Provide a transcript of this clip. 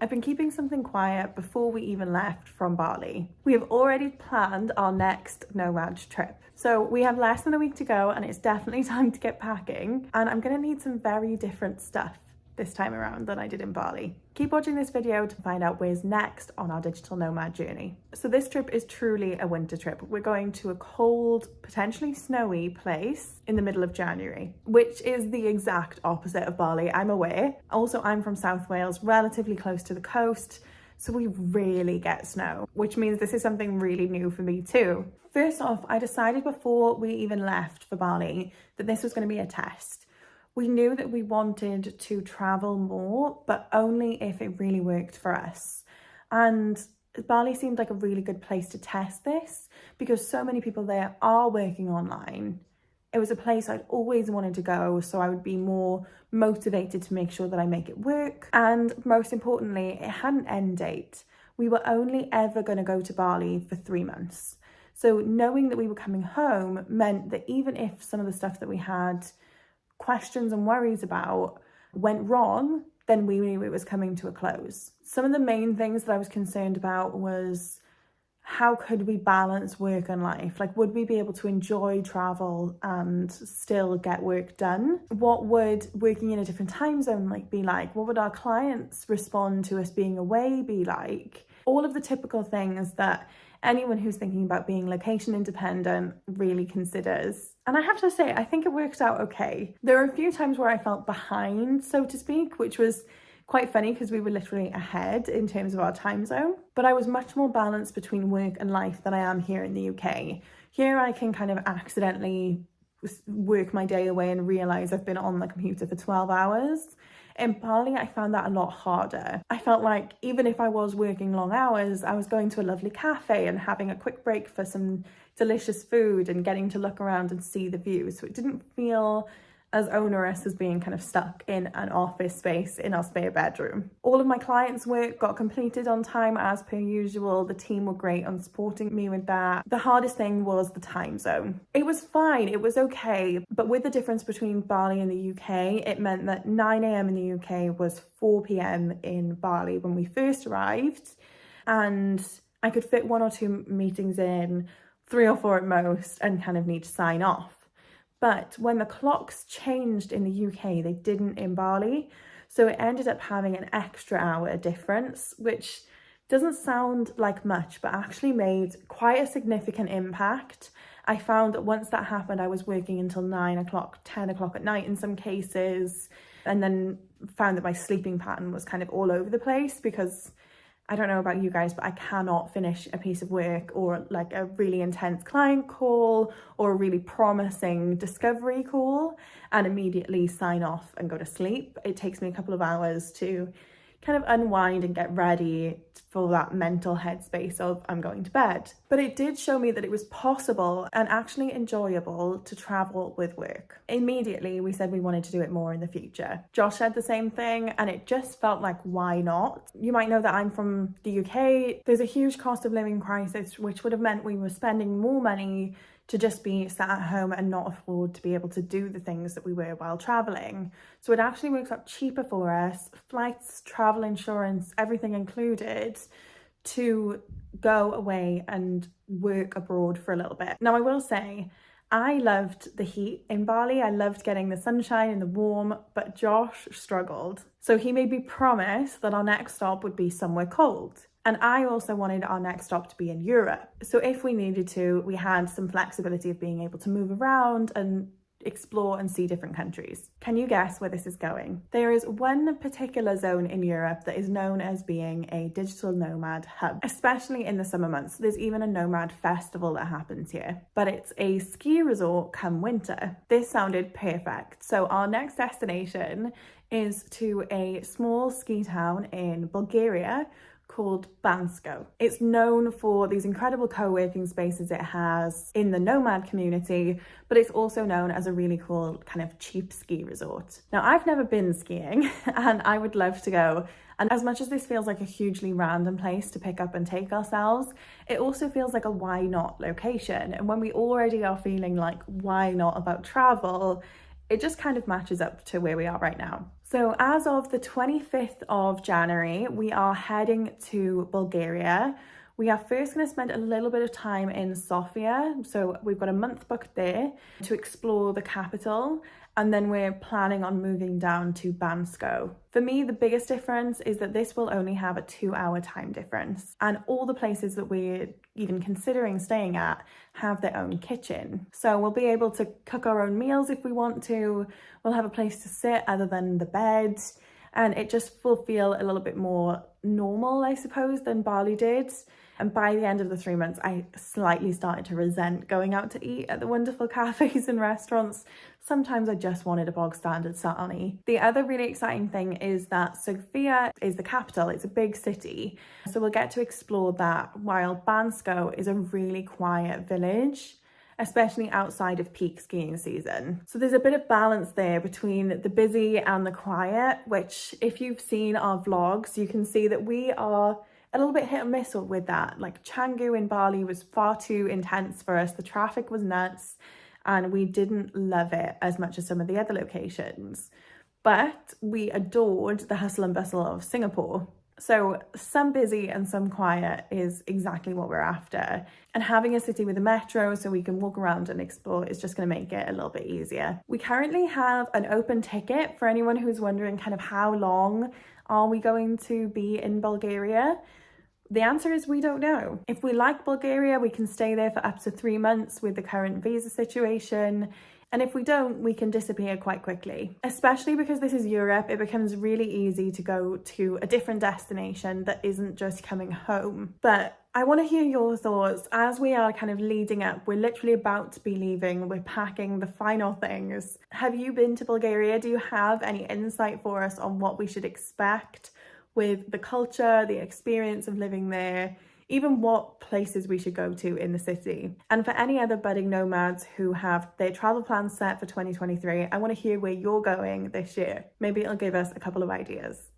I've been keeping something quiet before we even left from Bali. We have already planned our next Nomad trip. So we have less than a week to go and it's definitely time to get packing, and I'm gonna need some very different stuff this time around than I did in Bali. Keep watching this video to find out where's next on our digital nomad journey. So this trip is truly a winter trip. We're going to a cold, potentially snowy place in the middle of January, which is the exact opposite of Bali, I'm aware. Also, I'm from South Wales, relatively close to the coast, so we rarely get snow, which means this is something really new for me too. First off, I decided before we even left for Bali that this was going to be a test. We knew that we wanted to travel more, but only if it really worked for us. And Bali seemed like a really good place to test this because so many people there are working online. It was a place I'd always wanted to go, so I would be more motivated to make sure that I make it work. And most importantly, it had an end date. We were only ever going to go to Bali for 3 months. So knowing that we were coming home meant that even if some of the stuff that we had questions and worries about went wrong, then we knew it was coming to a close. Some of the main things that I was concerned about was how could we balance work and life? Like, would we be able to enjoy travel and still get work done? What would working in a different time zone be like? What would our clients respond to us being away be like? All of the typical things that anyone who's thinking about being location independent really considers. And I have to say, I think it worked out okay. There were a few times where I felt behind, so to speak, which was quite funny because we were literally ahead in terms of our time zone. But I was much more balanced between work and life than I am here in the UK. Here I can kind of accidentally work my day away and realize I've been on the computer for 12 hours. In Bali, I found that a lot harder. I felt like even if I was working long hours, I was going to a lovely cafe and having a quick break for some delicious food and getting to look around and see the views. So it didn't feel as onerous as being kind of stuck in an office space in our spare bedroom. All of my clients' work got completed on time as per usual. The team were great on supporting me with that. The hardest thing was the time zone. It was fine, it was okay, but with the difference between Bali and the UK, it meant that 9 a.m. in the UK was 4 p.m. in Bali when we first arrived, and I could fit 1 or 2 meetings in, 3 or 4 at most, and kind of need to sign off. But when the clocks changed in the UK, they didn't in Bali. So it ended up having an extra hour difference, which doesn't sound like much, but actually made quite a significant impact. I found that once that happened, I was working until 9 o'clock, 10 o'clock at night in some cases, and then found that my sleeping pattern was kind of all over the place because I don't know about you guys, but I cannot finish a piece of work or like a really intense client call or a really promising discovery call and immediately sign off and go to sleep. It takes me a couple of hours to kind of unwind and get ready for that mental headspace of I'm going to bed. But it did show me that it was possible and actually enjoyable to travel with work. Immediately, we said we wanted to do it more in the future. Josh said the same thing, and it just felt like, why not? You might know that I'm from the UK. There's a huge cost of living crisis, which would have meant we were spending more money to just be sat at home and not afford to be able to do the things that we were while traveling. So it actually works out cheaper for us, flights, travel insurance, everything included, to go away and work abroad for a little bit. Now, I will say, I loved the heat in Bali. I loved getting the sunshine and the warm, but Josh struggled. So he made me promise that our next stop would be somewhere cold. And I also wanted our next stop to be in Europe. So if we needed to, we had some flexibility of being able to move around and explore and see different countries. Can you guess where this is going? There is one particular zone in Europe that is known as being a digital nomad hub, especially in the summer months. There's even a nomad festival that happens here, but it's a ski resort come winter. This sounded perfect. So our next destination is to a small ski town in Bulgaria called Bansko. It's known for these incredible co-working spaces it has in the Nomad community, but it's also known as a really cool kind of cheap ski resort. Now, I've never been skiing and I would love to go. And as much as this feels like a hugely random place to pick up and take ourselves, it also feels like a why not location. And when we already are feeling like why not about travel, it just kind of matches up to where we are right now. So as of the 25th of January, we are heading to Bulgaria. We are first going to spend a little bit of time in Sofia. So we've got a month booked there to explore the capital. And then we're planning on moving down to Bansko. For me, the biggest difference is that this will only have a 2-hour time difference. And all the places that we're even considering staying at have their own kitchen. So we'll be able to cook our own meals if we want to. We'll have a place to sit other than the bed. And it just will feel a little bit more normal, I suppose, than Bali did. And by the end of the 3 months, I slightly started to resent going out to eat at the wonderful cafes and restaurants. Sometimes I just wanted a bog standard sarnie. The other really exciting thing is that Sofia is the capital. It's a big city. So we'll get to explore that, while Bansko is a really quiet village, especially outside of peak skiing season. So there's a bit of balance there between the busy and the quiet, which if you've seen our vlogs, you can see that we are a little bit hit and miss with that. Like Canggu in Bali was far too intense for us. The traffic was nuts and we didn't love it as much as some of the other locations. But we adored the hustle and bustle of Singapore. So some busy and some quiet is exactly what we're after. And having a city with a metro so we can walk around and explore is just going to make it a little bit easier. We currently have an open ticket for anyone who's wondering kind of how long are we going to be in Bulgaria. The answer is we don't know. If we like Bulgaria, we can stay there for up to 3 months with the current visa situation. And if we don't, we can disappear quite quickly. Especially because this is Europe, it becomes really easy to go to a different destination that isn't just coming home. But I want to hear your thoughts as we are kind of leading up. We're literally about to be leaving. We're packing the final things. Have you been to Bulgaria? Do you have any insight for us on what we should expect with the culture, the experience of living there, even what places we should go to in the city? And for any other budding nomads who have their travel plans set for 2023, I want to hear where you're going this year. Maybe it'll give us a couple of ideas.